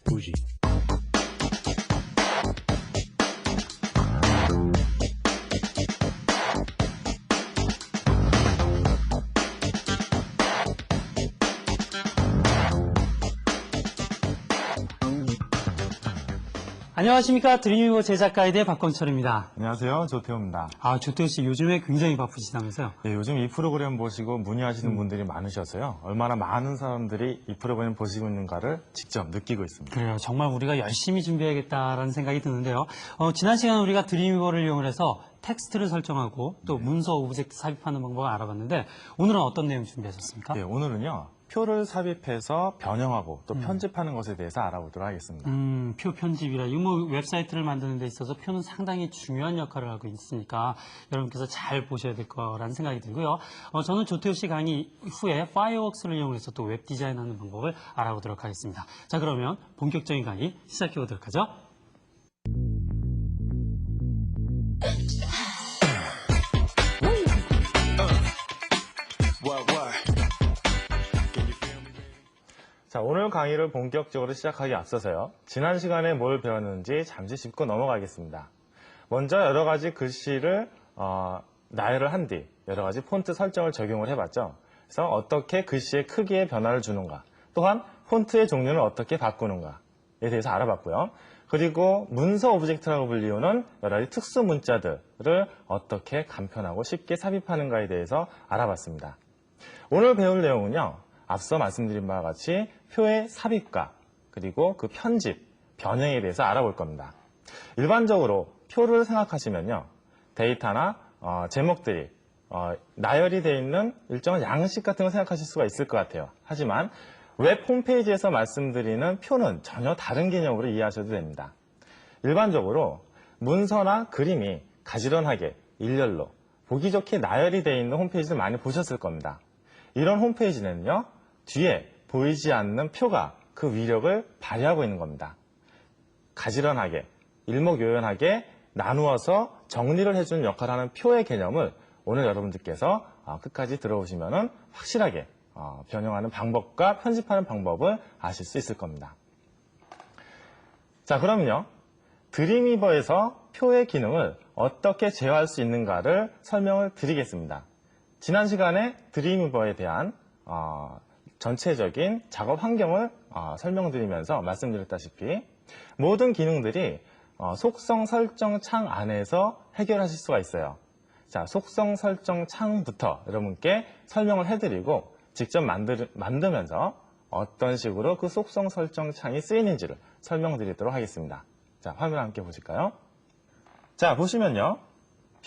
Fuji. 안녕하십니까. 드림위버 제작가이드의 박건철입니다. 안녕하세요. 조태호입니다. 조태호 씨 요즘에 굉장히 바쁘시다면서요? 예, 요즘 이 프로그램 보시고 문의하시는 분들이 많으셔서요. 얼마나 많은 사람들이 이 프로그램 보시고 있는가를 직접 느끼고 있습니다. 그래요. 정말 우리가 열심히 준비해야겠다라는 생각이 드는데요. 지난 시간 우리가 드림위버를 이용해서 텍스트를 설정하고 또 문서 오브젝트 삽입하는 방법을 알아봤는데 오늘은 어떤 내용 준비하셨습니까? 예, 오늘은요. 표를 삽입해서 변형하고 또 편집하는 것에 대해서 알아보도록 하겠습니다. 표 편집이라. 이거 뭐 웹사이트를 만드는 데 있어서 표는 상당히 중요한 역할을 하고 있으니까 여러분께서 잘 보셔야 될 거라는 생각이 들고요. 저는 조태호 씨 강의 후에 파이어웍스를 이용해서 또 웹 디자인하는 방법을 알아보도록 하겠습니다. 자, 그러면 본격적인 강의 시작해 보도록 하죠. 자, 오늘 강의를 본격적으로 시작하기 앞서서요. 지난 시간에 뭘 배웠는지 잠시 짚고 넘어가겠습니다. 먼저 여러 가지 글씨를 나열을 한 뒤 여러 가지 폰트 설정을 적용을 해봤죠. 그래서 어떻게 글씨의 크기에 변화를 주는가, 또한 폰트의 종류를 어떻게 바꾸는가에 대해서 알아봤고요. 그리고 문서 오브젝트라고 불리우는 여러 가지 특수 문자들을 어떻게 간편하고 쉽게 삽입하는가에 대해서 알아봤습니다. 오늘 배울 내용은요. 앞서 말씀드린 바와 같이 표의 삽입과 그리고 그 편집, 변형에 대해서 알아볼 겁니다. 일반적으로 표를 생각하시면요. 데이터나 제목들이 나열이 되어 있는 일정한 양식 같은 걸 생각하실 수가 있을 것 같아요. 하지만 웹 홈페이지에서 말씀드리는 표는 전혀 다른 개념으로 이해하셔도 됩니다. 일반적으로 문서나 그림이 가지런하게 일렬로 보기 좋게 나열이 되어 있는 홈페이지를 많이 보셨을 겁니다. 이런 홈페이지는요. 뒤에 보이지 않는 표가 그 위력을 발휘하고 있는 겁니다. 가지런하게, 일목요연하게 나누어서 정리를 해주는 역할을 하는 표의 개념을 오늘 여러분들께서 끝까지 들어오시면 확실하게 변형하는 방법과 편집하는 방법을 아실 수 있을 겁니다. 자, 그럼요. 드림위버에서 표의 기능을 어떻게 제어할 수 있는가를 설명을 드리겠습니다. 지난 시간에 드림위버에 대한 전체적인 작업 환경을 설명드리면서 말씀드렸다시피 모든 기능들이 속성 설정 창 안에서 해결하실 수가 있어요. 자, 속성 설정 창부터 여러분께 설명을 해드리고 직접 만들면서 어떤 식으로 그 속성 설정 창이 쓰이는지를 설명드리도록 하겠습니다. 자, 화면 함께 보실까요? 자, 보시면요.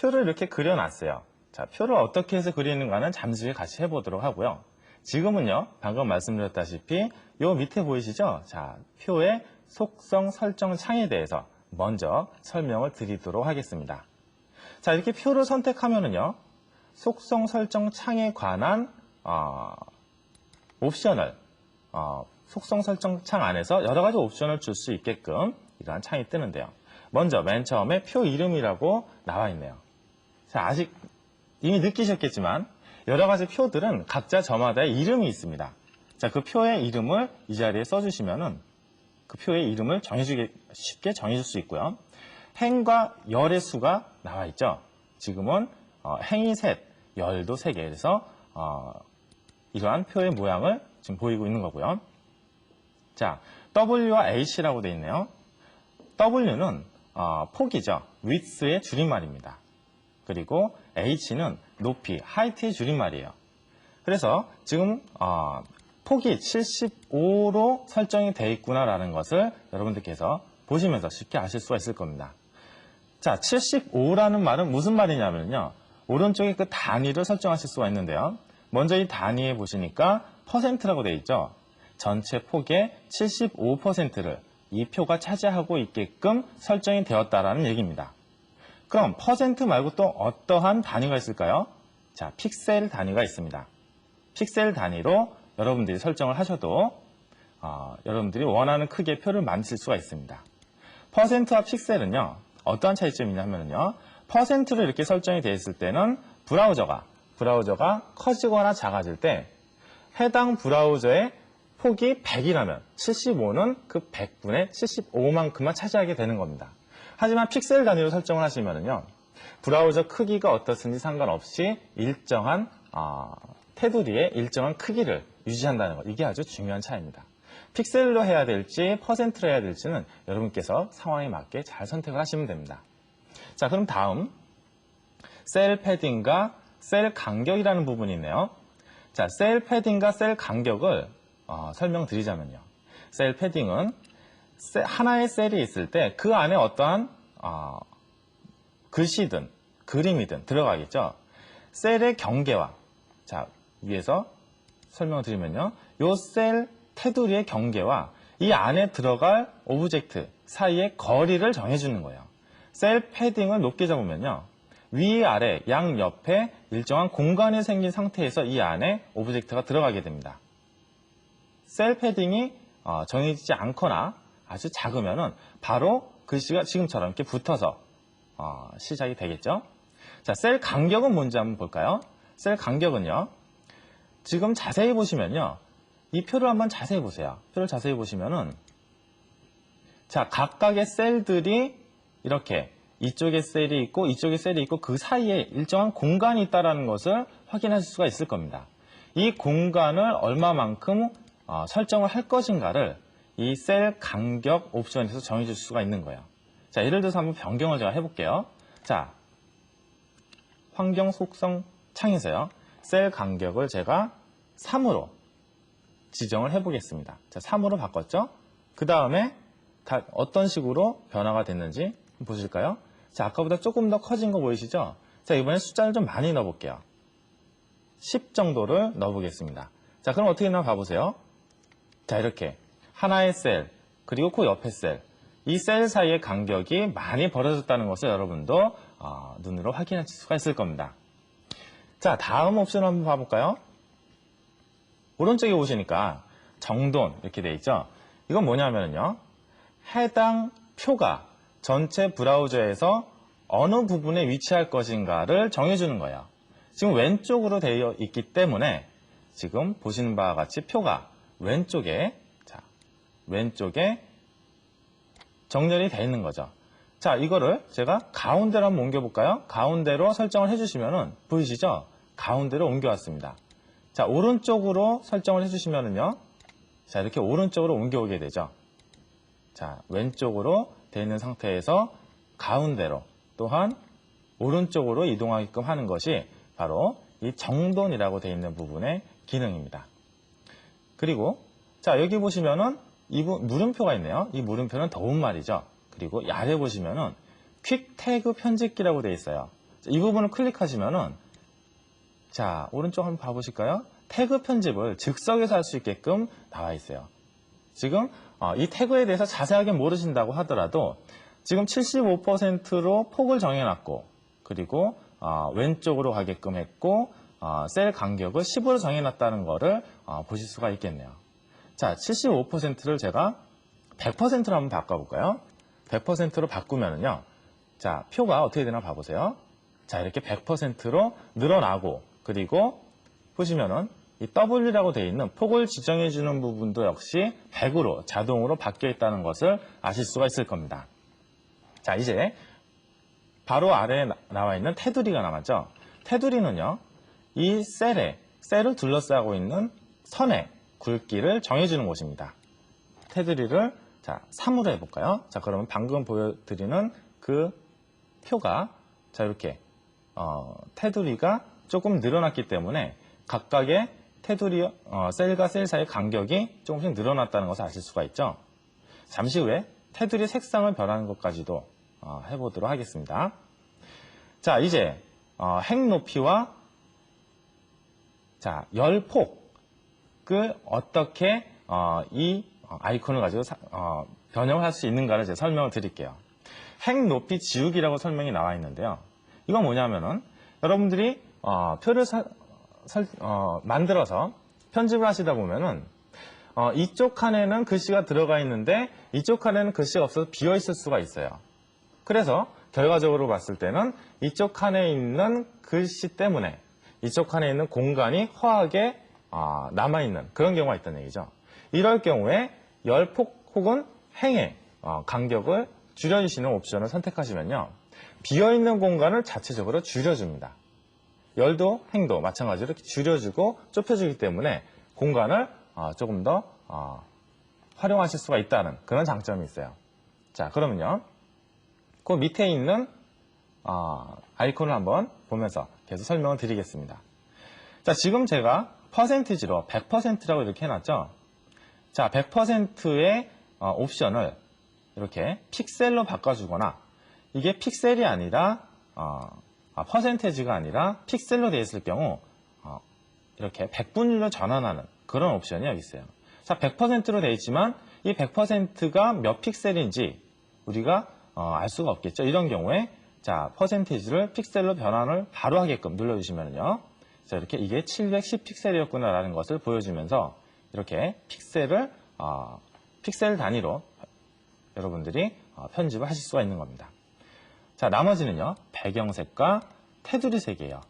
표를 이렇게 그려놨어요. 자, 표를 어떻게 해서 그리는가는 잠시 후에 같이 해보도록 하고요. 지금은요, 방금 말씀드렸다시피 요 밑에 보이시죠? 자, 표의 속성 설정 창에 대해서 먼저 설명을 드리도록 하겠습니다. 자, 이렇게 표를 선택하면은요, 속성 설정 창에 관한 옵션을 속성 설정 창 안에서 여러 가지 옵션을 줄 수 있게끔 이러한 창이 뜨는데요. 먼저 맨 처음에 표 이름이라고 나와 있네요. 자, 아직 이미 느끼셨겠지만 여러 가지 표들은 각자 저마다의 이름이 있습니다. 자, 그 표의 이름을 이 자리에 써주시면은 그 표의 이름을 쉽게 정해줄 수 있고요. 행과 열의 수가 나와 있죠. 지금은 행이 셋, 열도 3개. 그래서 이러한 표의 모양을 지금 보이고 있는 거고요. 자, W와 H라고 되어 있네요. W는 폭이죠. width의 줄임말입니다. 그리고 H는 높이, height의 줄임말이에요. 그래서 지금 폭이 75로 설정이 되어 있구나라는 것을 여러분들께서 보시면서 쉽게 아실 수가 있을 겁니다. 자, 75라는 말은 무슨 말이냐면요. 오른쪽에 그 단위를 설정하실 수가 있는데요. 먼저 이 단위에 보시니까 %라고 되어 있죠. 전체 폭의 75%를 이 표가 차지하고 있게끔 설정이 되었다라는 얘기입니다. 그럼 % 말고 또 어떠한 단위가 있을까요? 자, 픽셀 단위가 있습니다. 픽셀 단위로 여러분들이 설정을 하셔도 여러분들이 원하는 크기의 표를 만드실 수가 있습니다. %와 픽셀은요. 어떠한 차이점이 있냐면요. %로 이렇게 설정이 되어 있을 때는 브라우저가 커지거나 작아질 때 해당 브라우저의 폭이 100이라면 75는 그 100분의 75만큼만 차지하게 되는 겁니다. 하지만 픽셀 단위로 설정을 하시면은요, 브라우저 크기가 어떻든지 상관없이 일정한 테두리의 일정한 크기를 유지한다는 것, 이게 아주 중요한 차이입니다. 픽셀로 해야 될지 퍼센트로 해야 될지는 여러분께서 상황에 맞게 잘 선택을 하시면 됩니다. 자, 그럼 다음 셀 패딩과 셀 간격이라는 부분이 있네요. 자, 셀 패딩과 셀 간격을 설명드리자면요. 셀 패딩은 하나의 셀이 있을 때 그 안에 어떠한 글씨든 그림이든 들어가겠죠. 셀의 경계와, 자, 위에서 설명을 드리면요, 요 셀 테두리의 경계와 이 안에 들어갈 오브젝트 사이의 거리를 정해주는 거예요. 셀 패딩을 높게 잡으면요, 위아래 양옆에 일정한 공간이 생긴 상태에서 이 안에 오브젝트가 들어가게 됩니다. 셀 패딩이 정해지지 않거나 아주 작으면은 바로 글씨가 지금처럼 이렇게 붙어서 시작이 되겠죠. 자, 셀 간격은 뭔지 한번 볼까요? 셀 간격은요, 지금 자세히 보시면요, 이 표를 한번 자세히 보세요. 표를 자세히 보시면은, 자, 각각의 셀들이 이렇게 이쪽에 셀이 있고 이쪽에 셀이 있고 그 사이에 일정한 공간이 있다는 것을 확인하실 수가 있을 겁니다. 이 공간을 얼마만큼 설정을 할 것인가를 이 셀 간격 옵션에서 정해줄 수가 있는 거예요. 자, 예를 들어서 한번 변경을 제가 해볼게요. 자, 환경 속성 창에서요, 셀 간격을 제가 3으로 지정을 해보겠습니다. 자, 3으로 바꿨죠? 그 다음에 어떤 식으로 변화가 됐는지 보실까요? 자, 아까보다 조금 더 커진 거 보이시죠? 자, 이번엔 숫자를 좀 많이 넣어볼게요. 10 정도를 넣어보겠습니다. 자, 그럼 어떻게 되나 봐보세요. 자, 이렇게 하나의 셀, 그리고 그 옆에 셀, 이 셀 사이의 간격이 많이 벌어졌다는 것을 여러분도 눈으로 확인하실 수가 있을 겁니다. 자, 다음 옵션 한번 봐볼까요? 오른쪽에 보시니까 정돈 이렇게 돼 있죠? 이건 뭐냐면요, 해당 표가 전체 브라우저에서 어느 부분에 위치할 것인가를 정해주는 거예요. 지금 왼쪽으로 되어 있기 때문에 지금 보시는 바와 같이 표가 왼쪽에 정렬이 되어 있는 거죠. 자, 이거를 제가 가운데로 한번 옮겨볼까요? 가운데로 설정을 해주시면은 보이시죠? 가운데로 옮겨왔습니다. 자, 오른쪽으로 설정을 해주시면은요, 자, 이렇게 오른쪽으로 옮겨오게 되죠. 자, 왼쪽으로 되어 있는 상태에서 가운데로 또한 오른쪽으로 이동하게끔 하는 것이 바로 이 정돈이라고 되어 있는 부분의 기능입니다. 그리고 자, 여기 보시면은 이 물음표가 있네요. 이 물음표는 더운 말이죠. 그리고 아래 보시면은 퀵 태그 편집기라고 되어 있어요. 이 부분을 클릭하시면은, 자, 오른쪽 한번 봐보실까요? 태그 편집을 즉석에서 할 수 있게끔 나와 있어요. 지금 이 태그에 대해서 자세하게 모르신다고 하더라도 지금 75%로 폭을 정해놨고, 그리고 왼쪽으로 가게끔 했고, 셀 간격을 10으로 정해놨다는 것을 보실 수가 있겠네요. 자, 75%를 제가 100%로 한번 바꿔볼까요? 100%로 바꾸면은요, 자, 표가 어떻게 되나 봐보세요. 자, 이렇게 100%로 늘어나고, 그리고 보시면은 이 W라고 되어 있는 폭을 지정해주는 부분도 역시 100으로 자동으로 바뀌어 있다는 것을 아실 수가 있을 겁니다. 자, 이제 바로 아래에 나와 있는 테두리가 남았죠. 테두리는요, 이 셀을 둘러싸고 있는 선의 굵기를 정해주는 곳입니다. 테두리를 자, 3으로 해볼까요? 자, 그러면 방금 보여드리는 그 표가 자, 이렇게 테두리가 조금 늘어났기 때문에 각각의 테두리 셀과 셀 사이의 간격이 조금씩 늘어났다는 것을 아실 수가 있죠. 잠시 후에 테두리 색상을 변하는 것까지도 해보도록 하겠습니다. 자, 이제 행 높이와 자, 열폭을 어떻게 이 아이콘을 가지고 변형을 할 수 있는가를 제가 설명을 드릴게요. 행 높이 지우기라고 설명이 나와 있는데요. 이건 뭐냐면은 여러분들이 표를 만들어서 편집을 하시다 보면은 이쪽 칸에는 글씨가 들어가 있는데 이쪽 칸에는 글씨가 없어서 비어 있을 수가 있어요. 그래서 결과적으로 봤을 때는 이쪽 칸에 있는 글씨 때문에 이쪽 칸에 있는 공간이 허하게 남아있는 그런 경우가 있다는 얘기죠. 이럴 경우에 열폭 혹은 행의 간격을 줄여주시는 옵션을 선택하시면요. 비어있는 공간을 자체적으로 줄여줍니다. 열도 행도 마찬가지로 이렇게 줄여주고 좁혀주기 때문에 공간을 조금 더 활용하실 수가 있다는 그런 장점이 있어요. 자, 그러면요. 그 밑에 있는 아이콘을 한번 보면서 계속 설명을 드리겠습니다. 자, 지금 제가 퍼센티지로 100%라고 이렇게 해놨죠. 자, 100%의 옵션을 이렇게 픽셀로 바꿔주거나 이게 픽셀이 아니라 퍼센테지가 아니라 픽셀로 되어 있을 경우 이렇게 100분율로 전환하는 그런 옵션이 여기 있어요. 자, 100%로 되어 있지만 이 100%가 몇 픽셀인지 우리가 알 수가 없겠죠. 이런 경우에 자, 퍼센테이지를 픽셀로 변환을 바로 하게끔 눌러주시면요. 자, 이렇게 이게 710 픽셀이었구나라는 것을 보여주면서 이렇게 픽셀을 픽셀 단위로 여러분들이 편집을 하실 수가 있는 겁니다. 자, 나머지는요. 배경색과 테두리 색이에요.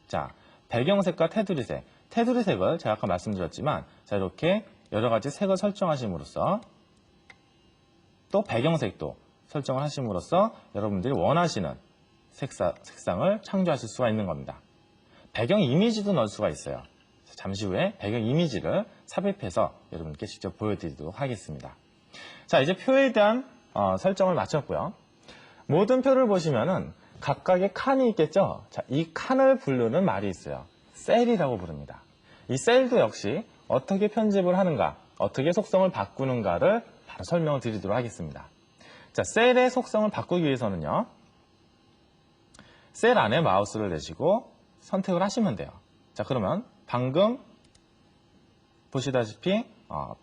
자, 배경색과 테두리 색. 테두리 색을 제가 아까 말씀드렸지만 자, 이렇게 여러 가지 색을 설정하심으로써 또 배경색도 설정을 하심으로써 여러분들이 원하시는 색상을 창조하실 수가 있는 겁니다. 배경 이미지도 넣을 수가 있어요. 잠시 후에 배경 이미지를 삽입해서 여러분께 직접 보여드리도록 하겠습니다. 자, 이제 표에 대한 설정을 마쳤고요. 모든 표를 보시면은 각각의 칸이 있겠죠? 자, 이 칸을 부르는 말이 있어요. 셀이라고 부릅니다. 이 셀도 역시 어떻게 편집을 하는가, 어떻게 속성을 바꾸는가를 바로 설명을 드리도록 하겠습니다. 자, 셀의 속성을 바꾸기 위해서는요. 셀 안에 마우스를 내시고 선택을 하시면 돼요. 자, 그러면 방금 보시다시피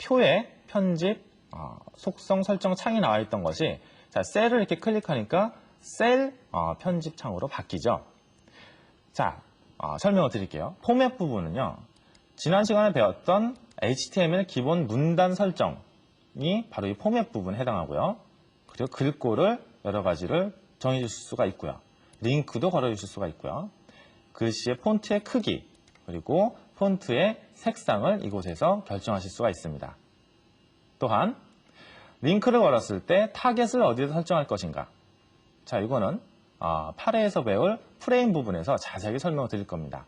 표의 편집 속성 설정 창이 나와 있던 것이 자, 셀을 이렇게 클릭하니까 셀 편집 창으로 바뀌죠. 자, 설명을 드릴게요. 포맷 부분은요. 지난 시간에 배웠던 HTML 기본 문단 설정이 바로 이 포맷 부분에 해당하고요. 그리고 글꼴을 여러 가지를 정해 주실 수가 있고요. 링크도 걸어 주실 수가 있고요. 글씨의 폰트의 크기 그리고 폰트의 색상을 이곳에서 결정하실 수가 있습니다. 또한 링크를 걸었을 때 타겟을 어디에 설정할 것인가. 자, 이거는 8회에서 배울 프레임 부분에서 자세하게 설명을 드릴 겁니다.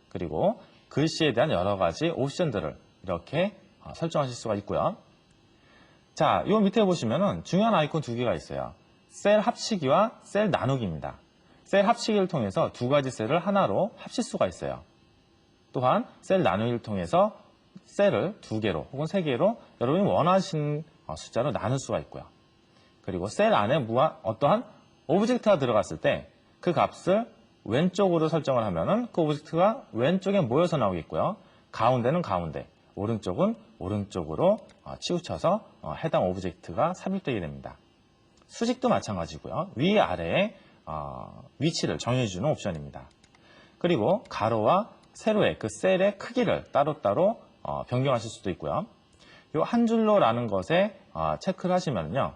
그리고 글씨에 대한 여러 가지 옵션들을 이렇게 설정하실 수가 있고요. 자, 이 밑에 보시면은 중요한 아이콘 두 개가 있어요. 셀 합치기와 셀 나누기입니다. 셀 합치기를 통해서 두 가지 셀을 하나로 합칠 수가 있어요. 또한 셀 나누기를 통해서 셀을 두 개로 혹은 세 개로 여러분이 원하시는 숫자로 나눌 수가 있고요. 그리고 셀 안에 어떠한 오브젝트가 들어갔을 때 그 값을 왼쪽으로 설정을 하면은 그 오브젝트가 왼쪽에 모여서 나오겠고요. 가운데는 가운데, 오른쪽은 오른쪽으로 치우쳐서 해당 오브젝트가 삽입되게 됩니다. 수직도 마찬가지고요. 위아래에 위치를 정해주는 옵션입니다. 그리고 가로와 세로의 그 셀의 크기를 따로따로 변경하실 수도 있고요. 이 한 줄로라는 것에 체크를 하시면요.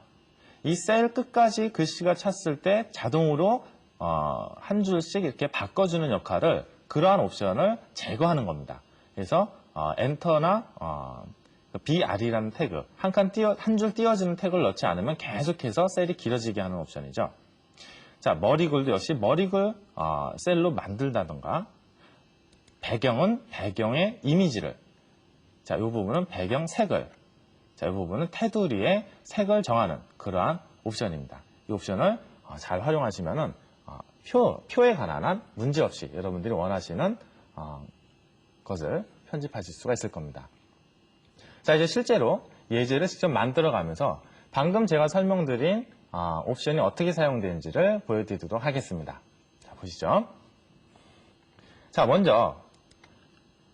이 셀 끝까지 글씨가 찼을 때 자동으로 한 줄씩 이렇게 바꿔주는 역할을 그러한 옵션을 제거하는 겁니다. 그래서 엔터나 BR이라는 태그, 한 줄 띄워지는 태그를 넣지 않으면 계속해서 셀이 길어지게 하는 옵션이죠. 자, 머리글도 역시 머리글 셀로 만들다던가 배경은 배경의 이미지를 자, 이 부분은 배경 색을 자, 이 부분은 테두리의 색을 정하는 그러한 옵션입니다. 이 옵션을 잘 활용하시면은 표에 관한 한 문제없이 여러분들이 원하시는 것을 편집하실 수가 있을 겁니다. 자, 이제 실제로 예제를 직접 만들어가면서 방금 제가 설명드린 옵션이 어떻게 사용되는지를 보여드리도록 하겠습니다. 자, 보시죠. 자, 먼저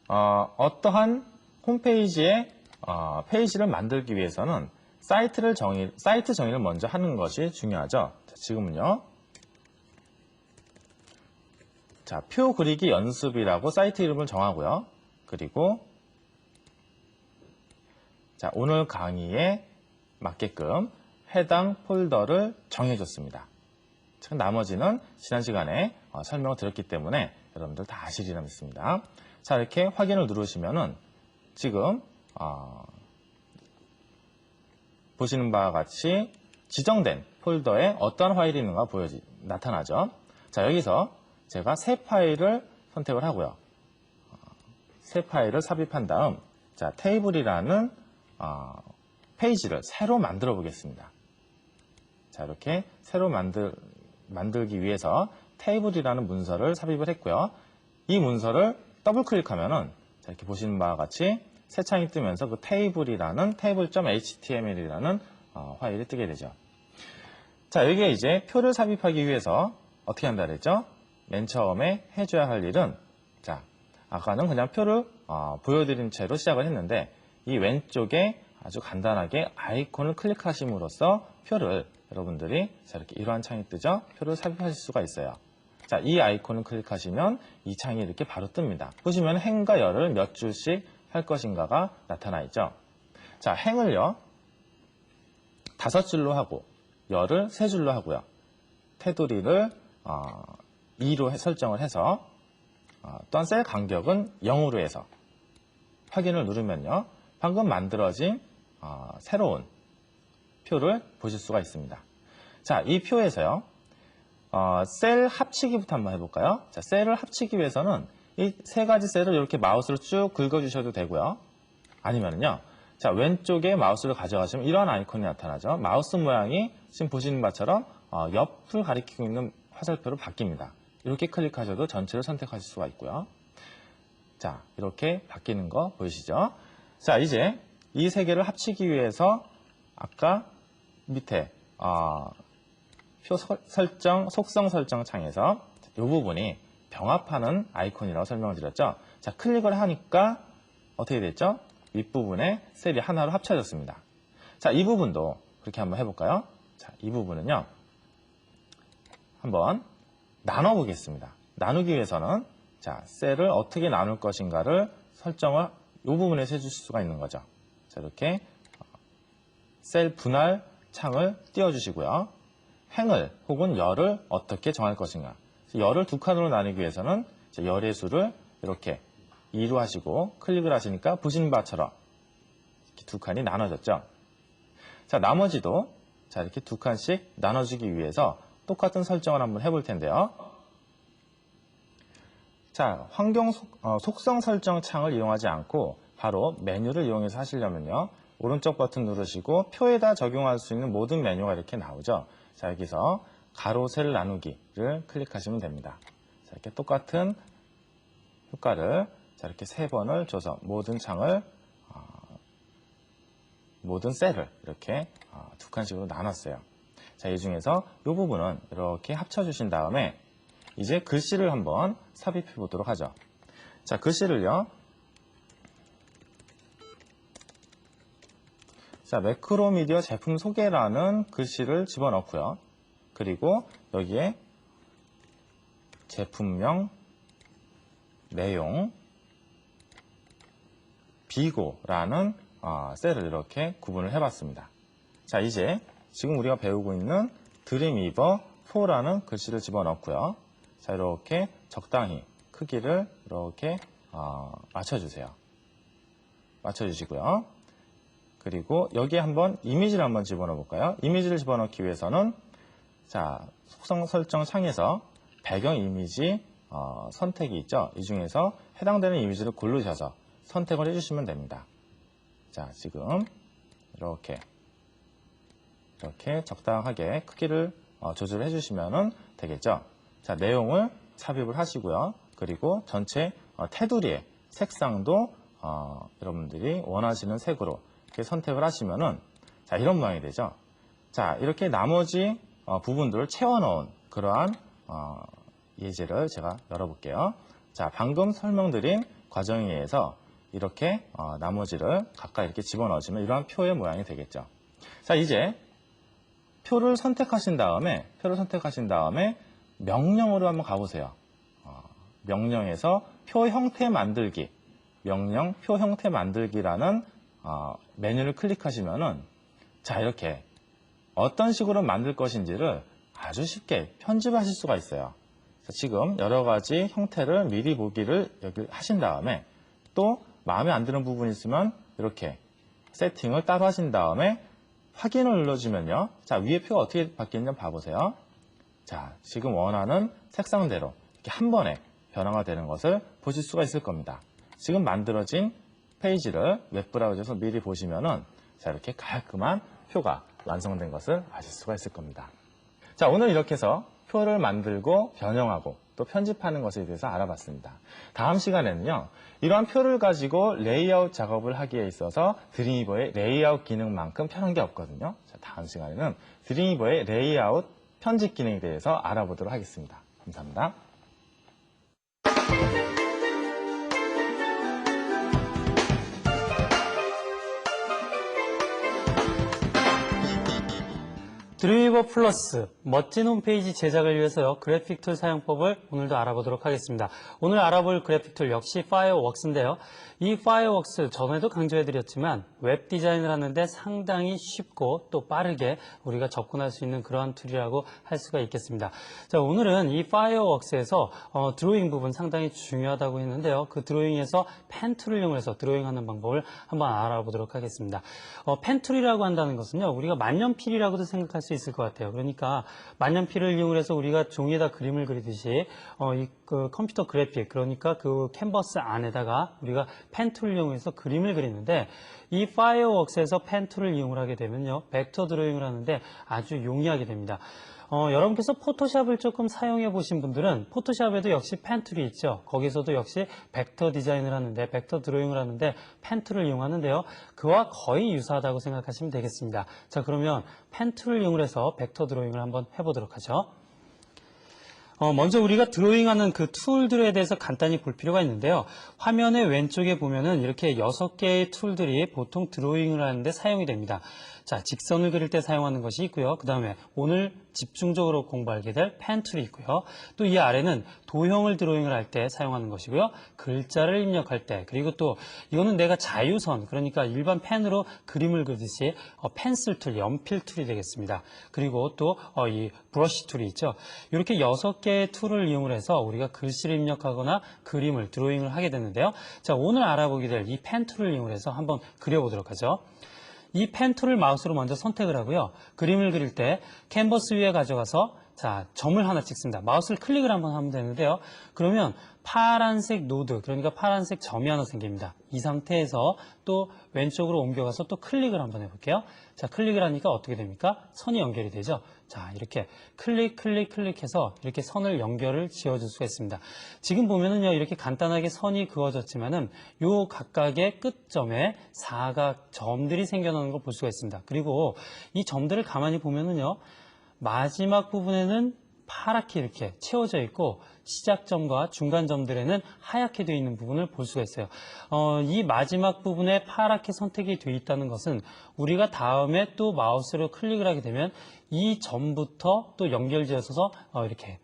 어떠한 홈페이지의 페이지를 만들기 위해서는 사이트 정의를 먼저 하는 것이 중요하죠. 자, 지금은요. 자, 표 그리기 연습이라고 사이트 이름을 정하고요. 그리고 자, 오늘 강의에 맞게끔 해당 폴더를 정해줬습니다. 나머지는 지난 시간에 설명을 드렸기 때문에 여러분들 다 아시리라 믿습니다. 자, 이렇게 확인을 누르시면은 지금 보시는 바와 같이 지정된 폴더에 어떤 파일이 있는가 나타나죠. 자, 여기서 제가 새 파일을 선택을 하고요. 새 파일을 삽입한 다음, 자, 테이블이라는 페이지를 새로 만들어 보겠습니다. 자, 이렇게 새로 만들기 위해서 테이블이라는 문서를 삽입을 했고요. 이 문서를 더블 클릭하면은, 자, 이렇게 보시는 바와 같이 새 창이 뜨면서 그 테이블이라는 table.html이라는 파일이 뜨게 되죠. 자, 여기에 이제 표를 삽입하기 위해서 어떻게 한다 그랬죠? 맨 처음에 해줘야 할 일은, 자, 아까는 그냥 표를 보여드린 채로 시작을 했는데, 이 왼쪽에 아주 간단하게 아이콘을 클릭하심으로써 표를 여러분들이 자, 이렇게 이러한 창이 뜨죠? 표를 삽입하실 수가 있어요. 자, 이 아이콘을 클릭하시면 이 창이 이렇게 바로 뜹니다. 보시면 행과 열을 몇 줄씩 할 것인가가 나타나 있죠. 자, 행을요, 5줄로 하고, 열을 3줄로 하고요. 테두리를 2로 설정을 해서, 또한 셀 간격은 0으로 해서 확인을 누르면요, 방금 만들어진 새로운 표를 보실 수가 있습니다. 자, 이 표에서요, 셀 합치기부터 한번 해볼까요? 자, 셀을 합치기 위해서는 이 3가지 셀을 이렇게 마우스로 쭉 긁어주셔도 되고요. 아니면요, 자, 왼쪽에 마우스를 가져가시면 이런 아이콘이 나타나죠. 마우스 모양이 지금 보시는 바처럼 옆을 가리키고 있는 화살표로 바뀝니다. 이렇게 클릭하셔도 전체를 선택하실 수가 있고요. 자, 이렇게 바뀌는 거 보이시죠? 자, 이제 이 3개를 합치기 위해서 아까 밑에 표 설정, 속성 설정 창에서 이 부분이 병합하는 아이콘이라고 설명을 드렸죠. 자, 클릭을 하니까 어떻게 됐죠? 윗부분에 셀이 하나로 합쳐졌습니다. 자, 이 부분도 그렇게 한번 해볼까요? 자, 이 부분은요, 한번 나눠보겠습니다. 나누기 위해서는, 자, 셀을 어떻게 나눌 것인가를 설정을 이 부분에서 해주실 수가 있는 거죠. 자, 이렇게 셀 분할 창을 띄워주시고요. 행을 혹은 열을 어떻게 정할 것인가. 열을 2칸으로 나누기 위해서는 열의 수를 이렇게 2로 하시고 클릭을 하시니까 보시는 바처럼 이렇게 2칸이 나눠졌죠. 자, 나머지도 자, 이렇게 2칸씩 나눠주기 위해서 똑같은 설정을 한번 해볼 텐데요. 자, 환경 속성 설정 창을 이용하지 않고 바로 메뉴를 이용해서 하시려면요, 오른쪽 버튼 누르시고 표에다 적용할 수 있는 모든 메뉴가 이렇게 나오죠. 자, 여기서 가로 셀 나누기를 클릭하시면 됩니다. 자, 이렇게 똑같은 효과를 자, 이렇게 3번을 줘서 모든 창을 모든 셀을 이렇게 2칸씩으로 나눴어요. 자, 이 중에서 이 부분은 이렇게 합쳐주신 다음에 이제 글씨를 한번 삽입해 보도록 하죠. 자, 글씨를요, 자, 매크로미디어 제품 소개라는 글씨를 집어넣고요. 그리고 여기에 제품명, 내용, 비고라는 셀을 이렇게 구분을 해봤습니다. 자, 이제 지금 우리가 배우고 있는 드림위버 4라는 글씨를 집어넣고요. 자, 이렇게 적당히 크기를 이렇게 맞춰주세요. 맞춰주시고요. 그리고 여기에 한번 이미지를 한번 집어넣어 볼까요? 이미지를 집어넣기 위해서는 자, 속성 설정 창에서 배경 이미지 선택이 있죠. 이 중에서 해당되는 이미지를 고르셔서 선택을 해주시면 됩니다. 자, 지금 이렇게 적당하게 크기를 조절해 주시면 되겠죠. 자, 내용을 삽입을 하시고요. 그리고 전체 테두리의 색상도 여러분들이 원하시는 색으로 이렇게 선택을 하시면은 자, 이런 모양이 되죠. 자, 이렇게 나머지 부분들을 채워넣은 그러한 예제를 제가 열어볼게요. 자, 방금 설명드린 과정에 의해서 이렇게 나머지를 각각 이렇게 집어넣으시면 이러한 표의 모양이 되겠죠. 자, 이제 표를 선택하신 다음에 명령으로 한번 가보세요. 명령에서 표 형태 만들기, 명령 표 형태 만들기라는 메뉴를 클릭하시면은 자, 이렇게 어떤 식으로 만들 것인지를 아주 쉽게 편집하실 수가 있어요. 자, 지금 여러 가지 형태를 미리 보기를 여기 하신 다음에 또 마음에 안 드는 부분이 있으면 이렇게 세팅을 따로 하신 다음에 확인을 눌러주면요. 자, 위에 표가 어떻게 바뀌는지 한번 봐보세요. 자, 지금 원하는 색상대로 이렇게 한 번에 변화가 되는 것을 보실 수가 있을 겁니다. 지금 만들어진 페이지를 웹브라우저에서 미리 보시면은 자, 이렇게 깔끔한 표가 완성된 것을 아실 수가 있을 겁니다. 자, 오늘 이렇게 해서 표를 만들고 변형하고 또 편집하는 것에 대해서 알아봤습니다. 다음 시간에는요, 이러한 표를 가지고 레이아웃 작업을 하기에 있어서 드림위버의 레이아웃 기능만큼 편한 게 없거든요. 자, 다음 시간에는 드림위버의 레이아웃 편집 기능에 대해서 알아보도록 하겠습니다. 감사합니다. 드림위버 플러스 멋진 홈페이지 제작을 위해서요, 그래픽 툴 사용법을 오늘도 알아보도록 하겠습니다. 오늘 알아볼 그래픽 툴 역시 파이어웍스인데요. 이 파이어웍스 전에도 강조해드렸지만 웹 디자인을 하는데 상당히 쉽고 또 빠르게 우리가 접근할 수 있는 그러한 툴이라고 할 수가 있겠습니다. 자, 오늘은 이 파이어웍스에서 드로잉 부분 상당히 중요하다고 했는데요. 그 드로잉에서 펜 툴을 이용해서 드로잉하는 방법을 한번 알아보도록 하겠습니다. 펜 툴이라고 한다는 것은요, 우리가 만년필이라고도 생각할 수 있을 것 같아요. 그러니까 만년필을 이용해서 우리가 종이에다 그림을 그리듯이 그 컴퓨터 그래픽, 그러니까 그 캔버스 안에다가 우리가 펜 툴을 이용해서 그림을 그리는데, 이 파이어웍스에서 펜 툴을 이용을 하게 되면요, 벡터 드로잉을 하는데 아주 용이하게 됩니다. 여러분께서 포토샵을 조금 사용해 보신 분들은 포토샵에도 역시 펜 툴이 있죠. 거기서도 역시 벡터 디자인을 하는데, 벡터 드로잉을 하는데 펜 툴을 이용하는데요, 그와 거의 유사하다고 생각하시면 되겠습니다. 자, 그러면 펜 툴을 이용해서 벡터 드로잉을 한번 해보도록 하죠. 먼저 우리가 드로잉하는 그 툴들에 대해서 간단히 볼 필요가 있는데요. 화면의 왼쪽에 보면은 이렇게 6개의 툴들이 보통 드로잉을 하는데 사용이 됩니다. 자, 직선을 그릴 때 사용하는 것이 있고요. 그 다음에 오늘 집중적으로 공부하게 될 펜 툴이 있고요. 또 이 아래는 도형을 드로잉을 할 때 사용하는 것이고요. 글자를 입력할 때, 그리고 또 이거는 내가 자유선, 그러니까 일반 펜으로 그림을 그리듯이 펜슬 툴, 연필 툴이 되겠습니다. 그리고 또 이 브러쉬 툴이 있죠. 이렇게 6개의 툴을 이용을 해서 우리가 글씨를 입력하거나 그림을 드로잉을 하게 되는데요. 자, 오늘 알아보게 될 이 펜 툴을 이용을 해서 한번 그려보도록 하죠. 이 펜 툴을 마우스로 먼저 선택을 하고요. 그림을 그릴 때 캔버스 위에 가져가서 자, 점을 하나 찍습니다. 마우스를 클릭을 한번 하면 되는데요. 그러면 파란색 노드, 그러니까 파란색 점이 하나 생깁니다. 이 상태에서 또 왼쪽으로 옮겨가서 또 클릭을 한번 해볼게요. 자, 클릭을 하니까 어떻게 됩니까? 선이 연결이 되죠. 자, 이렇게 클릭해서 이렇게 선을 연결을 지어줄 수가 있습니다. 지금 보면은요, 이렇게 간단하게 선이 그어졌지만은 요 각각의 끝점에 사각 점들이 생겨나는 걸 볼 수가 있습니다. 그리고 이 점들을 가만히 보면은요, 마지막 부분에는 파랗게 이렇게 채워져 있고 시작점과 중간점들에는 하얗게 되어 있는 부분을 볼 수가 있어요. 이 마지막 부분에 파랗게 선택이 되어 있다는 것은 우리가 다음에 또 마우스로 클릭을 하게 되면 이 점부터 또 연결지어서 이렇게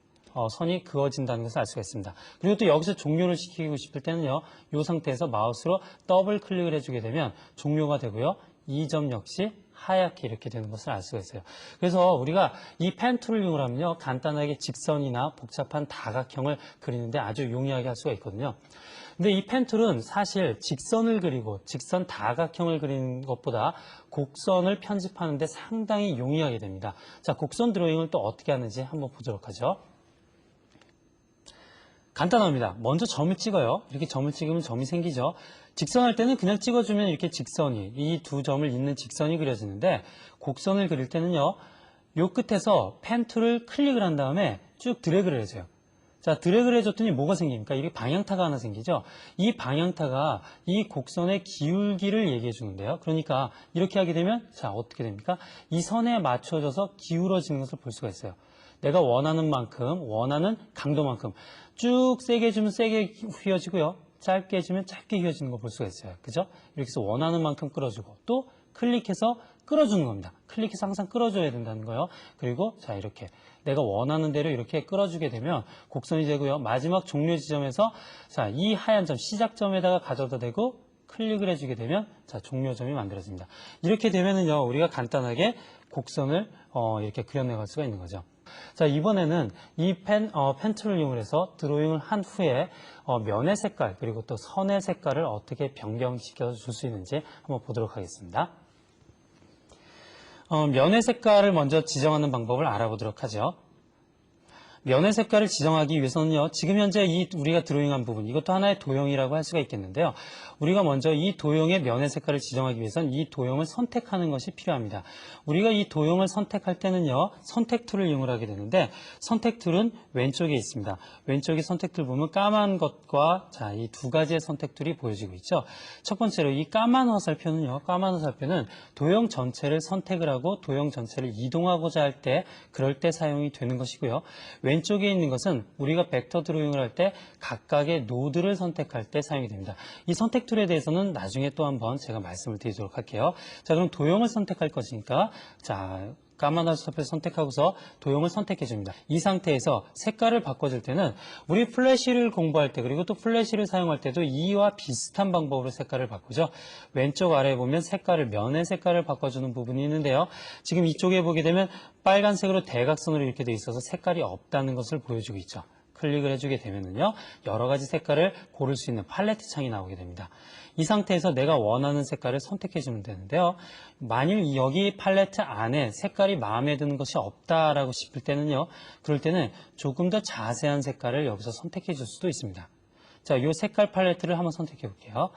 선이 그어진다는 것을 알 수가 있습니다. 그리고 또 여기서 종료를 시키고 싶을 때는요, 이 상태에서 마우스로 더블 클릭을 해주게 되면 종료가 되고요. 이 점 역시 하얗게 이렇게 되는 것을 알 수가 있어요. 그래서 우리가 이 펜 툴을 이용하면요, 간단하게 직선이나 복잡한 다각형을 그리는데 아주 용이하게 할 수가 있거든요. 근데 이 펜 툴은 사실 직선을 그리고 직선 다각형을 그리는 것보다 곡선을 편집하는데 상당히 용이하게 됩니다. 자, 곡선 드로잉을 또 어떻게 하는지 한번 보도록 하죠. 간단합니다. 먼저 점을 찍어요. 이렇게 점을 찍으면 점이 생기죠. 직선할 때는 그냥 찍어주면 이렇게 직선이, 이 두 점을 잇는 직선이 그려지는데, 곡선을 그릴 때는요, 요 끝에서 펜 툴을 클릭을 한 다음에 쭉 드래그를 해줘요. 자, 드래그를 해줬더니 뭐가 생깁니까? 이게 방향타가 하나 생기죠. 이 방향타가 이 곡선의 기울기를 얘기해 주는데요. 그러니까 이렇게 하게 되면 자, 어떻게 됩니까? 이 선에 맞춰져서 기울어지는 것을 볼 수가 있어요. 내가 원하는 만큼, 원하는 강도만큼 쭉 세게 해주면 세게 휘어지고요. 짧게 해주면 짧게 휘어지는 거 볼 수가 있어요. 그죠? 이렇게 해서 원하는 만큼 끌어주고 또 클릭해서 끌어주는 겁니다. 클릭해서 항상 끌어줘야 된다는 거예요. 그리고 자, 이렇게 내가 원하는 대로 이렇게 끌어주게 되면 곡선이 되고요. 마지막 종료 지점에서 자, 이 하얀 점 시작점에다가 가져다 대고 클릭을 해주게 되면 자, 종료점이 만들어집니다. 이렇게 되면은요, 우리가 간단하게 곡선을 이렇게 그려내갈 수가 있는 거죠. 자, 이번에는 이 펜 툴을 이용해서 드로잉을 한 후에 면의 색깔 그리고 또 선의 색깔을 어떻게 변경시켜 줄 수 있는지 한번 보도록 하겠습니다. 면의 색깔을 먼저 지정하는 방법을 알아보도록 하죠. 면의 색깔을 지정하기 위해서는요, 지금 현재 우리가 드로잉한 부분, 이것도 하나의 도형이라고 할 수가 있겠는데요. 우리가 먼저 이 도형의 면의 색깔을 지정하기 위해서는 이 도형을 선택하는 것이 필요합니다. 우리가 이 도형을 선택할 때는요, 선택 툴을 이용을 하게 되는데, 선택 툴은 왼쪽에 있습니다. 왼쪽에 선택 툴 보면 까만 것과, 자, 이 두 가지의 선택 툴이 보여지고 있죠. 첫 번째로 이 까만 화살표는요, 까만 화살표는 도형 전체를 선택을 하고 도형 전체를 이동하고자 할 때, 그럴 때 사용이 되는 것이고요. 왼쪽에 있는 것은 우리가 벡터 드로잉을 할 때 각각의 노드를 선택할 때 사용이 됩니다. 이 선택 툴에 대해서는 나중에 또 한번 제가 말씀을 드리도록 할게요. 자, 그럼 도형을 선택할 것이니까, 자, 까만 화살표를 선택하고서 도형을 선택해 줍니다. 이 상태에서 색깔을 바꿔줄 때는 우리 플래시를 공부할 때, 그리고 또 플래시를 사용할 때도 이와 비슷한 방법으로 색깔을 바꾸죠. 왼쪽 아래에 보면 색깔을, 면의 색깔을 바꿔주는 부분이 있는데요. 지금 이쪽에 보게 되면 빨간색으로 대각선으로 이렇게 돼 있어서 색깔이 없다는 것을 보여주고 있죠. 클릭을 해주게 되면은요, 여러 가지 색깔을 고를 수 있는 팔레트 창이 나오게 됩니다. 이 상태에서 내가 원하는 색깔을 선택해주면 되는데요. 만일 여기 팔레트 안에 색깔이 마음에 드는 것이 없다라고 싶을 때는요, 그럴 때는 조금 더 자세한 색깔을 여기서 선택해줄 수도 있습니다. 자, 이 색깔 팔레트를 한번 선택해 볼게요.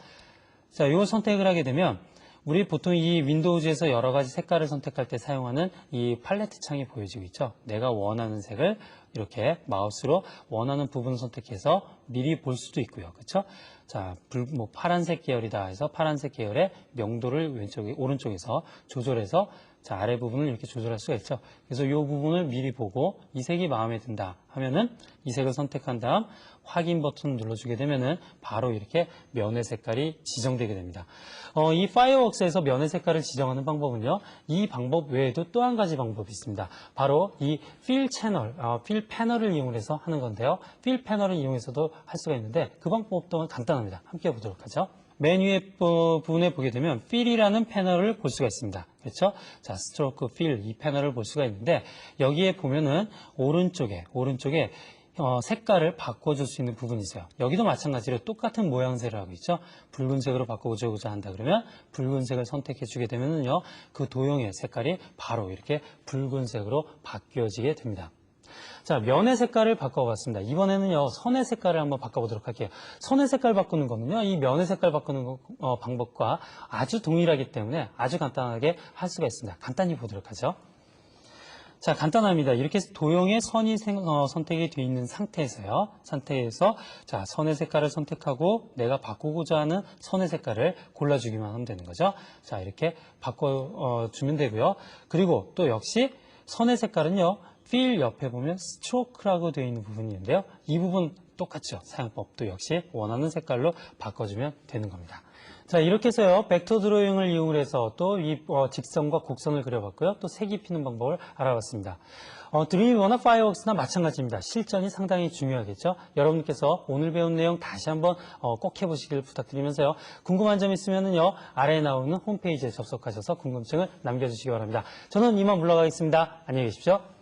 자, 이 선택을 하게 되면 우리 보통 이 윈도우즈에서 여러 가지 색깔을 선택할 때 사용하는 이 팔레트 창이 보여지고 있죠. 내가 원하는 색을 이렇게 마우스로 원하는 부분을 선택해서 미리 볼 수도 있고요. 그렇죠? 자, 파란색 계열이다 해서 파란색 계열의 명도를 오른쪽에서 조절해서 자, 아래 부분을 이렇게 조절할 수가 있죠. 그래서 이 부분을 미리 보고 이 색이 마음에 든다 하면은 이 색을 선택한 다음 확인 버튼을 눌러주게 되면은 바로 이렇게 면의 색깔이 지정되게 됩니다. 이 파이어웍스에서 면의 색깔을 지정하는 방법은요, 이 방법 외에도 또 한 가지 방법이 있습니다. 바로 이 필 채널, 필 패널을 이용해서 하는 건데요. 필 패널을 이용해서도 할 수가 있는데 그 방법도 간단합니다. 함께 보도록 하죠. 맨 위에 부분에 보게 되면 필이라는 패널을 볼 수가 있습니다. 그렇죠? 자, 스트로크 필 이 패널을 볼 수가 있는데 여기에 보면은 오른쪽에 색깔을 바꿔줄 수 있는 부분이 있어요. 여기도 마찬가지로 똑같은 모양새를 하고 있죠. 붉은색으로 바꿔보고자 한다 그러면 붉은색을 선택해 주게 되면은요, 그 도형의 색깔이 바로 이렇게 붉은색으로 바뀌어지게 됩니다. 자, 면의 색깔을 바꿔봤습니다. 이번에는요, 선의 색깔을 한번 바꿔보도록 할게요. 선의 색깔 바꾸는 거는요, 이 면의 색깔 바꾸는 방법과 아주 동일하기 때문에 아주 간단하게 할 수가 있습니다. 간단히 보도록 하죠. 자, 간단합니다. 이렇게 도형의 선이 선택이 되어 있는 상태에서 자, 선의 색깔을 선택하고 내가 바꾸고자 하는 선의 색깔을 골라주기만 하면 되는 거죠. 자, 이렇게 바꿔주면 되고요. 그리고 또 역시 선의 색깔은요, 필 옆에 보면 스트로크라고 되어 있는 부분이 있는데요. 이 부분 똑같죠. 사용법도 역시 원하는 색깔로 바꿔주면 되는 겁니다. 자, 이렇게 해서요, 벡터 드로잉을 이용해서 또 이 직선과 곡선을 그려봤고요. 또 색 입히는 방법을 알아봤습니다. 드림위버나 파이어웍스나 마찬가지입니다. 실전이 상당히 중요하겠죠. 여러분께서 오늘 배운 내용 다시 한번 꼭 해보시길 부탁드리면서요. 궁금한 점 있으면요, 아래에 나오는 홈페이지에 접속하셔서 궁금증을 남겨주시기 바랍니다. 저는 이만 물러가겠습니다. 안녕히 계십시오.